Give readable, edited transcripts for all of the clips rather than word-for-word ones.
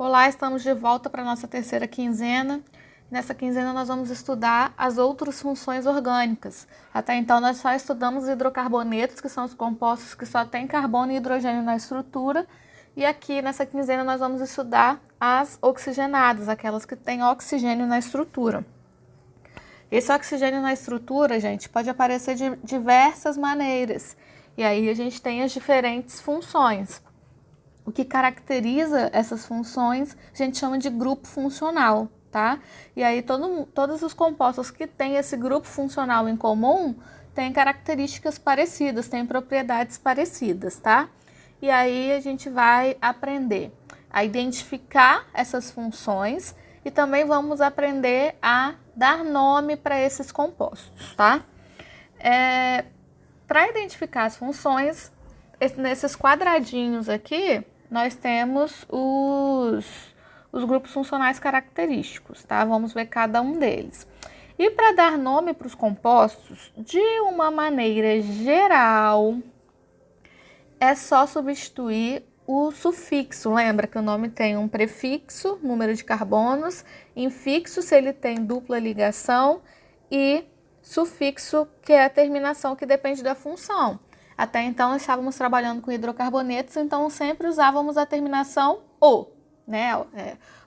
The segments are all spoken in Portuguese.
Olá, estamos de volta para a nossa terceira quinzena. Nessa quinzena nós vamos estudar as outras funções orgânicas. Até então nós só estudamos hidrocarbonetos, que são os compostos que só têm carbono e hidrogênio na estrutura. E aqui nessa quinzena nós vamos estudar as oxigenadas, aquelas que têm oxigênio na estrutura. Esse oxigênio na estrutura, gente, pode aparecer de diversas maneiras. E aí a gente tem as diferentes funções. O que caracteriza essas funções, a gente chama de grupo funcional, tá? E aí todos os compostos que têm esse grupo funcional em comum têm características parecidas, têm propriedades parecidas, tá? E aí a gente vai aprender a identificar essas funções e também vamos aprender a dar nome para esses compostos, tá? Para identificar as funções, nesses quadradinhos aqui, nós temos os grupos funcionais característicos, tá? Vamos ver cada um deles. E para dar nome para os compostos, de uma maneira geral, é só substituir o sufixo. Lembra que o nome tem um prefixo, número de carbonos, infixo se ele tem dupla ligação e sufixo, que é a terminação que depende da função. Até então, nós estávamos trabalhando com hidrocarbonetos, então sempre usávamos a terminação "o", né?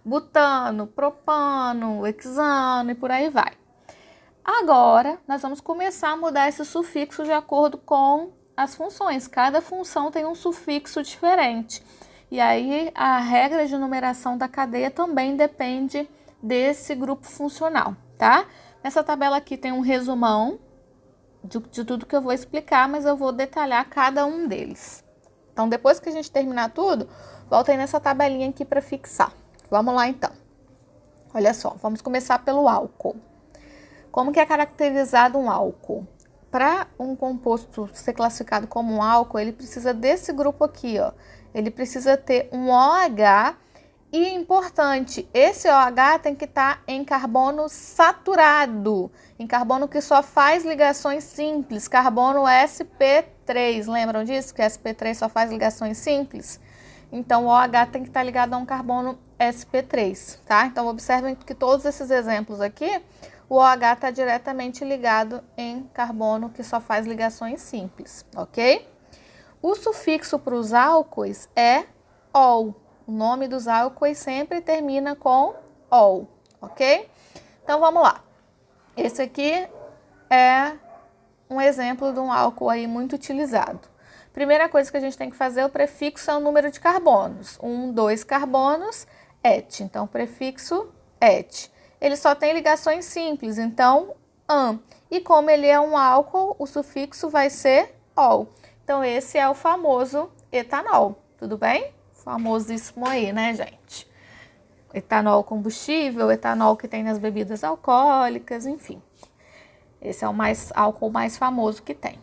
Butano, propano, hexano e por aí vai. Agora, nós vamos começar a mudar esse sufixo de acordo com as funções. Cada função tem um sufixo diferente. E aí, a regra de numeração da cadeia também depende desse grupo funcional, tá? Nessa tabela aqui tem um resumão de tudo que eu vou explicar, mas eu vou detalhar cada um deles. Então, depois que a gente terminar tudo, volta aí nessa tabelinha aqui para fixar. Vamos lá, então. Olha só, vamos começar pelo álcool. Como que é caracterizado um álcool? Para um composto ser classificado como um álcool, ele precisa desse grupo aqui, ó. Ele precisa ter um OH. E importante, esse OH tem que estar em carbono saturado, em carbono que só faz ligações simples, carbono sp3. Lembram disso? Que sp3 só faz ligações simples? Então, o OH tem que estar ligado a um carbono sp3, tá? Então, observem que todos esses exemplos aqui, o OH está diretamente ligado em carbono que só faz ligações simples, ok? O sufixo para os álcoois é -ol. O nome dos álcoois sempre termina com -ol, ok? Então, vamos lá. Esse aqui é um exemplo de um álcool aí muito utilizado. Primeira coisa que a gente tem que fazer, o prefixo é o número de carbonos. 1, 2 carbonos, et. Então, prefixo et. Ele só tem ligações simples, então, -an. E como ele é um álcool, o sufixo vai ser -ol. Então, esse é o famoso etanol, tudo bem? Famosíssimo aí, né, gente? Etanol combustível, etanol que tem nas bebidas alcoólicas, enfim. Esse é o álcool mais famoso que tem.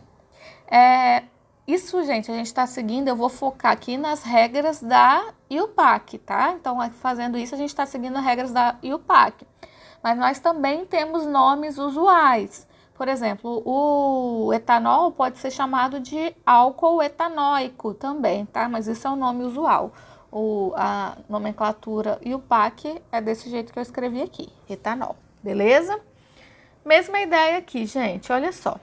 Isso, gente, a gente está seguindo, eu vou focar aqui nas regras da IUPAC, tá? Então, fazendo isso, a gente está seguindo as regras da IUPAC. Mas nós também temos nomes usuais. Por exemplo, o etanol pode ser chamado de álcool etanóico também, tá? Mas isso é o nome usual. A nomenclatura IUPAC é desse jeito que eu escrevi aqui, etanol, beleza? Mesma ideia aqui, gente, olha só.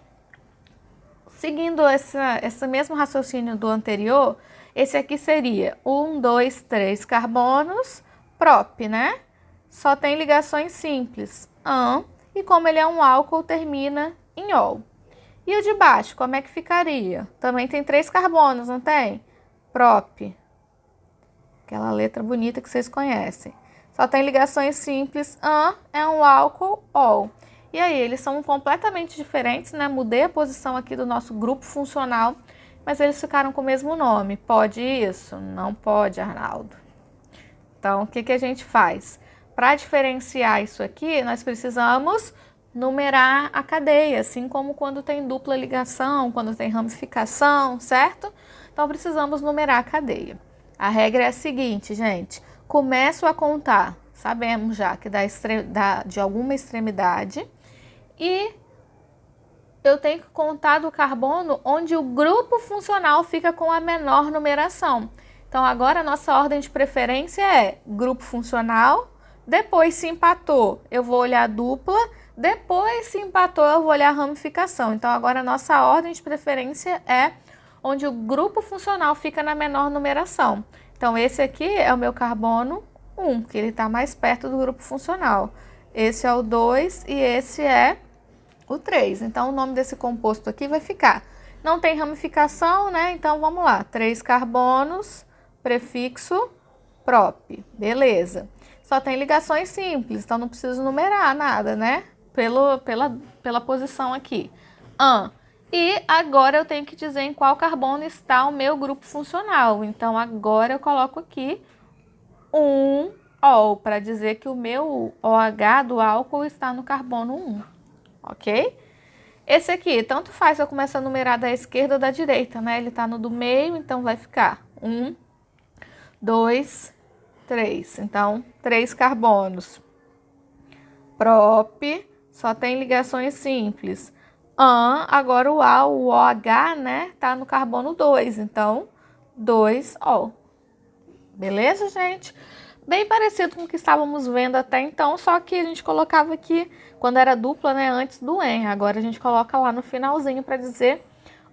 Seguindo esse mesmo raciocínio do anterior, esse aqui seria 1, 2, 3 carbonos, prop, né? Só tem ligações simples, -an. E como ele é um álcool, termina em -ol. E o de baixo, como é que ficaria? Também tem 3 carbonos, não tem? Prop. Aquela letra bonita que vocês conhecem. Só tem ligações simples, -an é um álcool, -ol. E aí, eles são completamente diferentes, né? Mudei a posição aqui do nosso grupo funcional, mas eles ficaram com o mesmo nome. Pode isso? Não pode, Arnaldo. Então, o que a gente faz? Para diferenciar isso aqui, nós precisamos numerar a cadeia, assim como quando tem dupla ligação, quando tem ramificação, certo? Então, precisamos numerar a cadeia. A regra é a seguinte, gente. Começo a contar, sabemos já que de alguma extremidade, e eu tenho que contar do carbono onde o grupo funcional fica com a menor numeração. Então, agora a nossa ordem de preferência é grupo funcional, depois se empatou, eu vou olhar a dupla, depois se empatou, eu vou olhar a ramificação. Então, agora a nossa ordem de preferência é onde o grupo funcional fica na menor numeração. Então, esse aqui é o meu carbono 1, que ele está mais perto do grupo funcional. Esse é o 2 e esse é o 3. Então, o nome desse composto aqui vai ficar. Não tem ramificação, né? Então, vamos lá. 3 carbonos, prefixo prop. Beleza. Só tem ligações simples, então não preciso numerar nada, né? Pela posição aqui. E agora eu tenho que dizer em qual carbono está o meu grupo funcional. Então, agora eu coloco aqui um ol, para dizer que o meu OH do álcool está no carbono 1, ok? Esse aqui, tanto faz se eu começar a numerar da esquerda ou da direita, né? Ele está no do meio, então vai ficar 1, 2, 3. Então, 3 carbonos. Prop, só tem ligações simples. Agora o A, o OH, né, tá no carbono 2, então 2O. Beleza, gente? Bem parecido com o que estávamos vendo até então, só que a gente colocava aqui, quando era dupla, né, antes do EN. Agora a gente coloca lá no finalzinho para dizer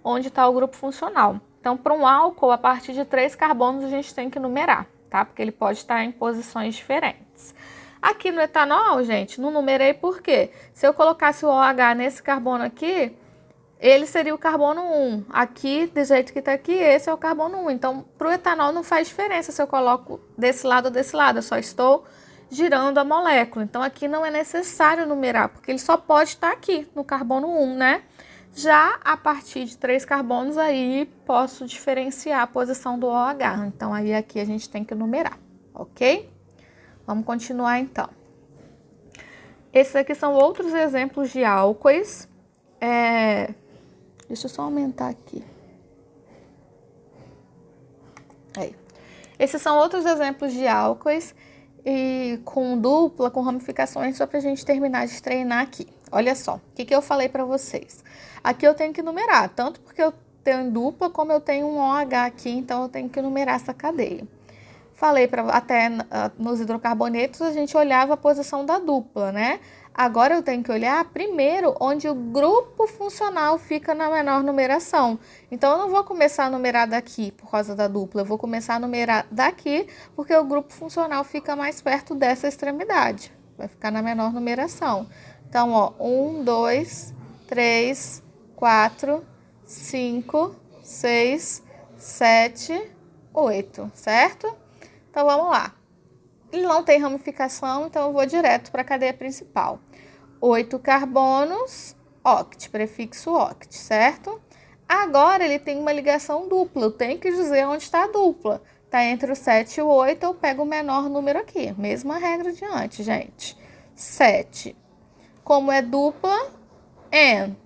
onde está o grupo funcional. Então, para um álcool, a partir de 3 carbonos a gente tem que numerar, tá? Porque ele pode estar em posições diferentes. Aqui no etanol, gente, não numerei por quê? Se eu colocasse o OH nesse carbono aqui, ele seria o carbono 1. Aqui, do jeito que está aqui, esse é o carbono 1. Então, para o etanol não faz diferença se eu coloco desse lado ou desse lado. Eu só estou girando a molécula. Então, aqui não é necessário numerar, porque ele só pode estar aqui, no carbono 1, né? Já a partir de 3 carbonos, aí posso diferenciar a posição do OH. Então, aí aqui a gente tem que numerar, ok? Vamos continuar, então. Esses aqui são outros exemplos de álcoois. Deixa eu só aumentar aqui. Aí. Esses são outros exemplos de álcoois e com dupla, com ramificações, só para a gente terminar de treinar aqui. Olha só, o que eu falei para vocês. Aqui eu tenho que numerar, tanto porque eu tenho dupla, como eu tenho um OH aqui, então eu tenho que numerar essa cadeia. Falei até nos hidrocarbonetos a gente olhava a posição da dupla, né? Agora eu tenho que olhar primeiro onde o grupo funcional fica na menor numeração. Então, eu não vou começar a numerar daqui por causa da dupla, eu vou começar a numerar daqui porque o grupo funcional fica mais perto dessa extremidade. Vai ficar na menor numeração. Então, ó, 1, 2, 3, 4, 5, 6, 7, 8, certo? Então, vamos lá. Ele não tem ramificação, então eu vou direto para a cadeia principal. 8 carbonos, oct, prefixo oct, certo? Agora ele tem uma ligação dupla, eu tenho que dizer onde está a dupla. Está entre o 7 e o 8, eu pego o menor número aqui. Mesma regra de antes, gente. 7. Como é dupla, N.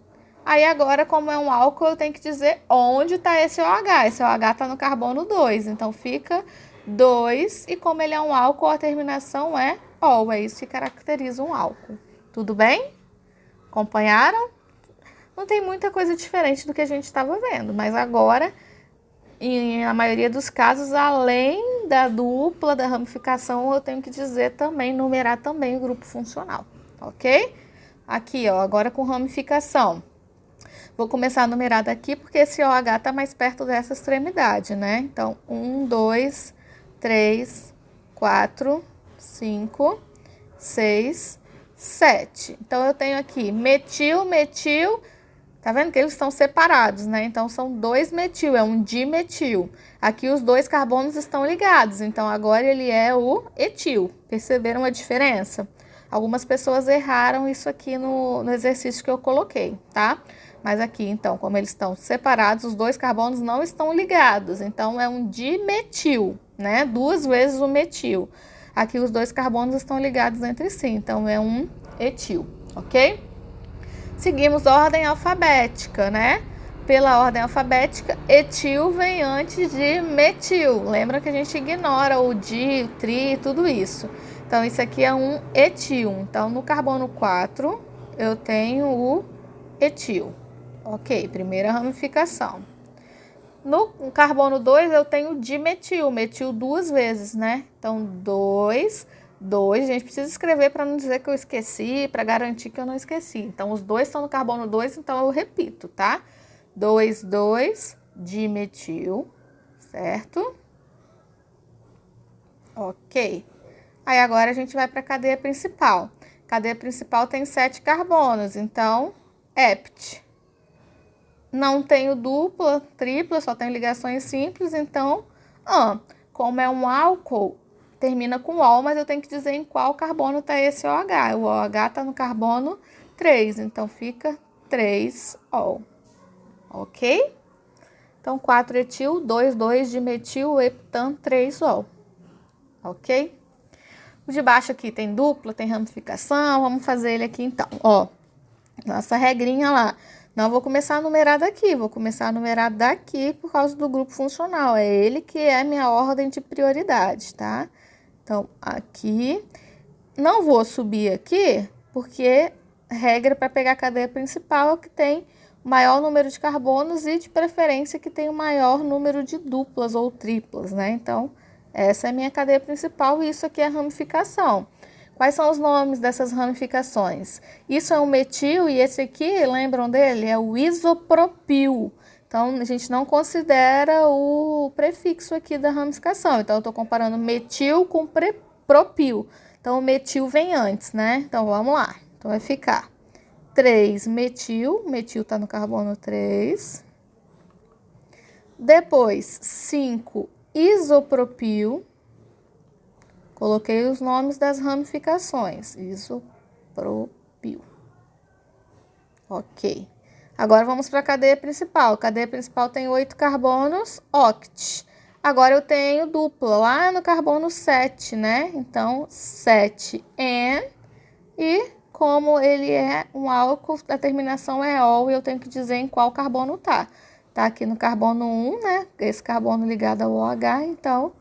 Aí agora, como é um álcool, eu tenho que dizer onde está esse OH. Esse OH está no carbono 2, então fica 2, e como ele é um álcool, a terminação é ol, é isso que caracteriza um álcool. Tudo bem? Acompanharam? Não tem muita coisa diferente do que a gente estava vendo, mas agora, na maioria dos casos, além da dupla, da ramificação, eu tenho que dizer também, numerar também o grupo funcional, ok? Aqui, ó, agora com ramificação. Vou começar a numerar daqui, porque esse OH está mais perto dessa extremidade, né? Então, 1, 2, 3, 4, 5, 6, 7. Então, eu tenho aqui metil, metil, tá vendo que eles estão separados, né? Então, são 2 metil, é um dimetil. Aqui os 2 carbonos estão ligados, então agora ele é o etil. Perceberam a diferença? Algumas pessoas erraram isso aqui no exercício que eu coloquei, tá? Mas aqui, então, como eles estão separados, os 2 carbonos não estão ligados. Então, é um dimetil, né? 2 vezes o metil. Aqui, os 2 carbonos estão ligados entre si. Então, é um etil, ok? Seguimos ordem alfabética, né? Pela ordem alfabética, etil vem antes de metil. Lembra que a gente ignora o di, o tri, tudo isso. Então, isso aqui é um etil. Então, no carbono 4, eu tenho o etil. Ok, primeira ramificação. No carbono 2 eu tenho dimetil, metil 2 vezes, né? Então, 2, 2. A gente precisa escrever para não dizer que eu esqueci, para garantir que eu não esqueci. Então, os dois estão no carbono 2, então eu repito, tá? 2, 2, dimetil, certo? Ok. Aí, agora a gente vai para a cadeia principal. Cadeia principal tem 7 carbonos, então, hept. Não tenho dupla, tripla, só tenho ligações simples, então, como é um álcool, termina com ol, mas eu tenho que dizer em qual carbono está esse OH. O OH está no carbono 3, então fica 3-ol, ok? Então, 4-etil, 2,2-dimetil, heptan, 3-ol, ok? O de baixo aqui tem dupla, tem ramificação, vamos fazer ele aqui então, ó. Nossa regrinha lá. Não vou começar a numerar daqui, vou começar a numerar daqui por causa do grupo funcional. É ele que é a minha ordem de prioridade, tá? Então, aqui. Não vou subir aqui, porque regra para pegar a cadeia principal é que tem o maior número de carbonos e, de preferência, que tem o maior número de duplas ou triplas, né? Então, essa é a minha cadeia principal e isso aqui é a ramificação. Quais são os nomes dessas ramificações? Isso é um metil e esse aqui, lembram dele? É o isopropil. Então, a gente não considera o prefixo aqui da ramificação. Então, eu estou comparando metil com propil. Então, o metil vem antes, né? Então, vamos lá. Então, vai ficar 3-metil. Metil está no carbono 3. Depois, 5-isopropil. Coloquei os nomes das ramificações. Isopropil. Ok. Agora vamos para a cadeia principal. A cadeia principal tem 8 carbonos, oct. Agora eu tenho dupla lá no carbono 7, né? Então, 7-en. E como ele é um álcool, a terminação é ol e eu tenho que dizer em qual carbono tá. Tá aqui no carbono 1, né? Esse carbono ligado ao OH, então,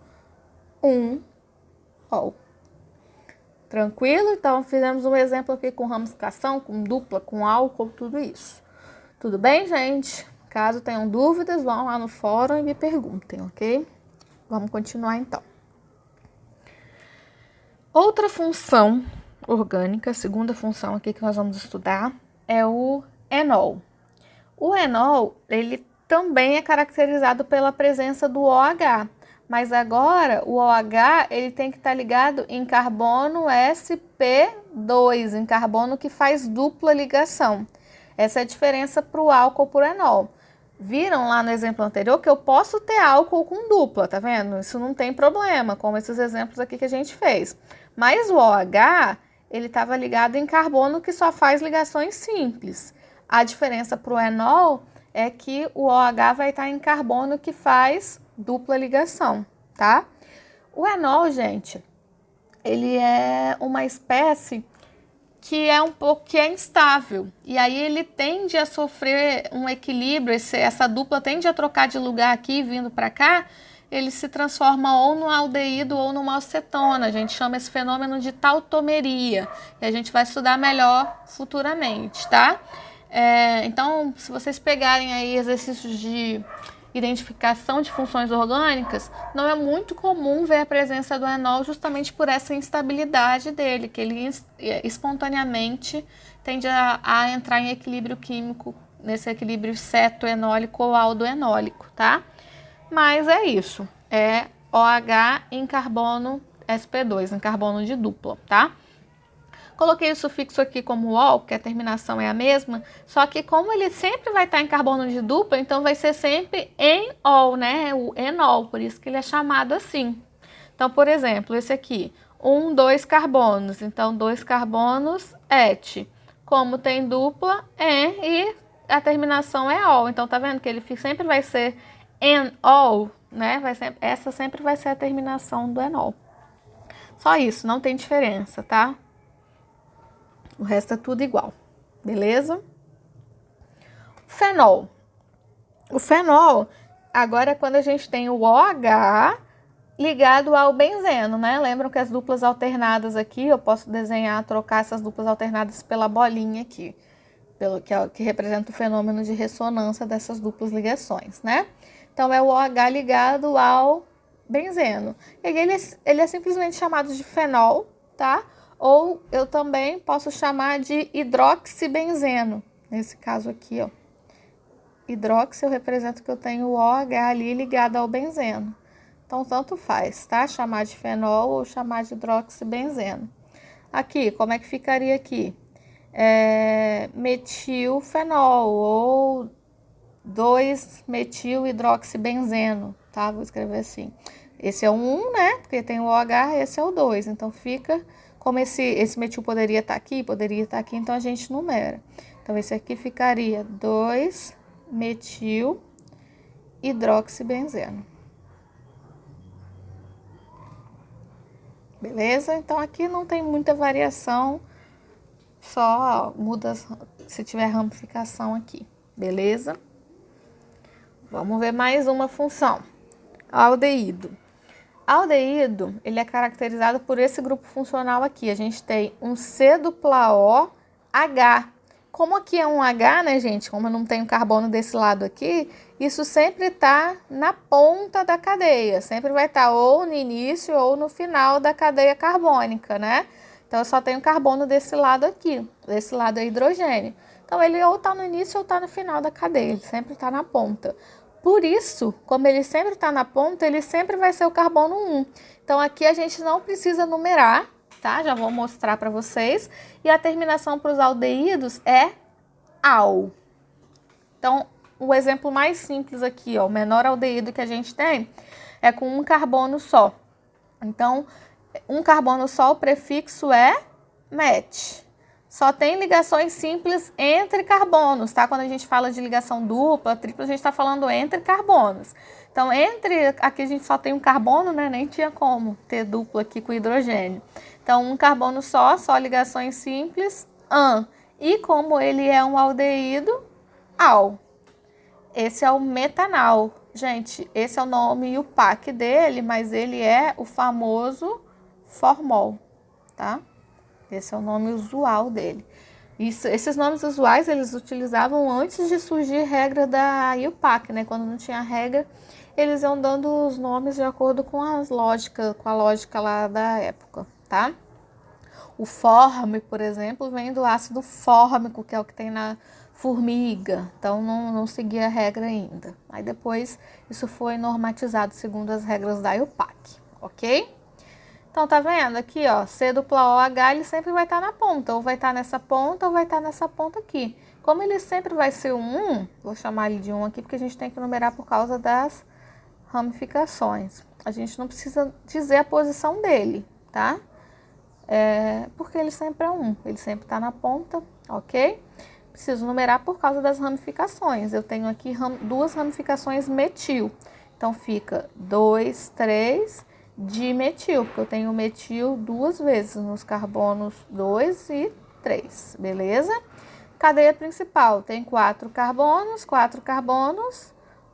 1-ol. Tranquilo? Então, fizemos um exemplo aqui com ramificação, com dupla, com álcool, tudo isso. Tudo bem, gente? Caso tenham dúvidas, vão lá no fórum e me perguntem, ok? Vamos continuar, então. Outra função orgânica, segunda função aqui que nós vamos estudar, é o enol. O enol, ele também é caracterizado pela presença do OH. Mas agora, o OH, ele tem que estar ligado em carbono sp2, em carbono que faz dupla ligação. Essa é a diferença para o álcool por enol. Viram lá no exemplo anterior que eu posso ter álcool com dupla, tá vendo? Isso não tem problema, como esses exemplos aqui que a gente fez. Mas o OH, ele estava ligado em carbono que só faz ligações simples. A diferença para o enol é que o OH vai estar em carbono que faz dupla ligação, tá? O enol, gente, ele é uma espécie que é instável, e aí ele tende a sofrer um equilíbrio, essa dupla tende a trocar de lugar aqui, vindo para cá, ele se transforma ou no aldeído ou numa acetona. A gente chama esse fenômeno de tautomeria, e a gente vai estudar melhor futuramente, tá? Então, se vocês pegarem aí exercícios de identificação de funções orgânicas, não é muito comum ver a presença do enol justamente por essa instabilidade dele, que ele espontaneamente tende a entrar em equilíbrio químico, nesse equilíbrio cetoenólico ou aldoenólico, tá? Mas é isso, é OH em carbono sp2, em carbono de dupla, tá? Coloquei o sufixo aqui como ol, que a terminação é a mesma, só que como ele sempre vai estar em carbono de dupla, então vai ser sempre enol, né? O enol, por isso que ele é chamado assim. Então, por exemplo, esse aqui, 2 carbonos, então 2 carbonos, et. Como tem dupla, en, e a terminação é ol. Então, tá vendo que ele sempre vai ser enol, né? Essa sempre vai ser a terminação do enol. Só isso, não tem diferença, tá? O resto é tudo igual, beleza? Fenol. O fenol, agora é quando a gente tem o OH ligado ao benzeno, né? Lembram que as duplas alternadas aqui, eu posso desenhar, trocar essas duplas alternadas pela bolinha aqui, que representa o fenômeno de ressonância dessas duplas ligações, né? Então, é o OH ligado ao benzeno. E ele é simplesmente chamado de fenol, tá? Ou eu também posso chamar de hidroxibenzeno. Nesse caso aqui, ó. Hidroxi eu represento que eu tenho o OH ali ligado ao benzeno. Então, tanto faz, tá? Chamar de fenol ou chamar de hidroxibenzeno. Aqui, como é que ficaria aqui? Metilfenol ou 2-metilhidroxibenzeno, tá? Vou escrever assim. Esse é o 1, né? Porque tem o OH, esse é o 2. Então, fica como esse metil poderia estar aqui, então a gente numera. Então, esse aqui ficaria 2-metilhidroxibenzeno. Beleza? Então, aqui não tem muita variação, só muda se tiver ramificação aqui. Beleza? Vamos ver mais uma função. Aldeído. Aldeído, ele é caracterizado por esse grupo funcional aqui. A gente tem um C-O-H. Como aqui é um H, né, gente? Como eu não tenho carbono desse lado aqui, isso sempre está na ponta da cadeia. Sempre vai estar ou no início ou no final da cadeia carbônica, né? Então, eu só tenho carbono desse lado aqui. Desse lado é hidrogênio. Então, ele ou está no início ou está no final da cadeia. Ele sempre está na ponta. Por isso, como ele sempre está na ponta, ele sempre vai ser o carbono 1. Então, aqui a gente não precisa numerar, tá? Já vou mostrar para vocês. E a terminação para os aldeídos é -al. Então, o exemplo mais simples aqui, ó, o menor aldeído que a gente tem é com um carbono só. Então, um carbono só, o prefixo é met. Só tem ligações simples entre carbonos, tá? Quando a gente fala de ligação dupla, tripla, a gente está falando entre carbonos. Então, aqui a gente só tem um carbono, né? Nem tinha como ter dupla aqui com hidrogênio. Então, um carbono só ligações simples, -an. E como ele é um aldeído, -al. Esse é o metanal. Gente, esse é o nome e o PAC dele, mas ele é o famoso formol, tá? Esse é o nome usual dele. Esses nomes usuais eles utilizavam antes de surgir regra da IUPAC, né? Quando não tinha regra, eles iam dando os nomes de acordo com a lógica lá da época, tá? O forme, por exemplo, vem do ácido fórmico, que é o que tem na formiga. Então, não seguia a regra ainda. Aí depois, isso foi normatizado segundo as regras da IUPAC, ok? Então, tá vendo aqui, ó, C-OH, ele sempre vai estar na ponta, ou vai estar nessa ponta, ou vai estar nessa ponta aqui. Como ele sempre vai ser um 1, vou chamar ele de 1 aqui, porque a gente tem que numerar por causa das ramificações. A gente não precisa dizer a posição dele, tá? Porque ele sempre é 1, ele sempre está na ponta, ok? Preciso numerar por causa das ramificações. Eu tenho aqui duas ramificações metil. Então, fica 2, 3... dimetil, porque eu tenho metil duas vezes nos carbonos 2 e 3, beleza? Cadeia principal tem 4 carbonos,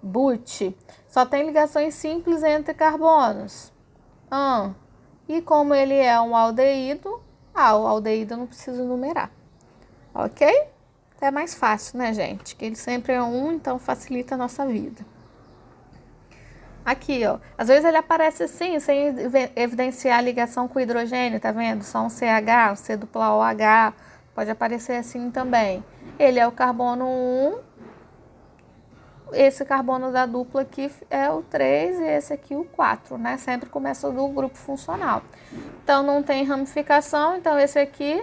but. Só tem ligações simples entre carbonos. E como ele é um aldeído, o aldeído eu não preciso numerar, ok? É mais fácil, né, gente? Que ele sempre é 1, então facilita a nossa vida. Aqui, ó, às vezes ele aparece assim, sem evidenciar a ligação com o hidrogênio, tá vendo? Só um CH, um C-OH, pode aparecer assim também. Ele é o carbono 1, esse carbono da dupla aqui é o 3 e esse aqui o 4, né? Sempre começa do grupo funcional. Então, não tem ramificação, então esse aqui,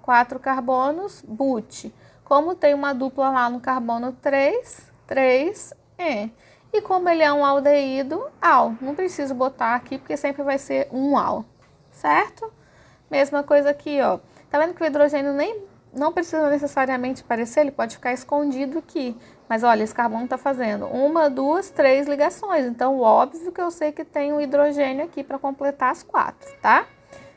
4 carbonos, but. Como tem uma dupla lá no carbono 3, 3-en. E como ele é um aldeído, -al. Não preciso botar aqui, porque sempre vai ser um -al, certo? Mesma coisa aqui, ó. Tá vendo que o hidrogênio não precisa necessariamente aparecer, ele pode ficar escondido aqui. Mas olha, esse carbono tá fazendo 1, 2, 3 ligações. Então, óbvio que eu sei que tem o hidrogênio aqui para completar as 4, tá?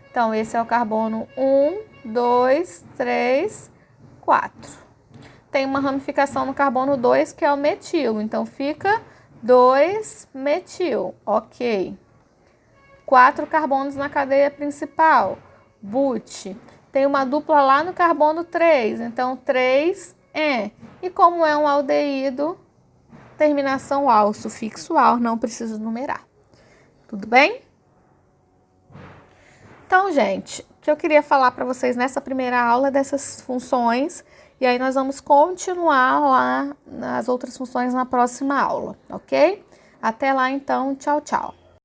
Então, esse é o carbono 1, 2, 3, 4. Tem uma ramificação no carbono 2, que é o metil. Então, fica 2-metil, ok. 4 carbonos na cadeia principal, but. Tem uma dupla lá no carbono 3, então 3-en. E como é um aldeído, terminação AL, sufixo AL, não preciso numerar. Tudo bem? Então, gente, o que eu queria falar para vocês nessa primeira aula é dessas funções, e aí nós vamos continuar lá nas outras funções na próxima aula, ok? Até lá, então, tchau, tchau.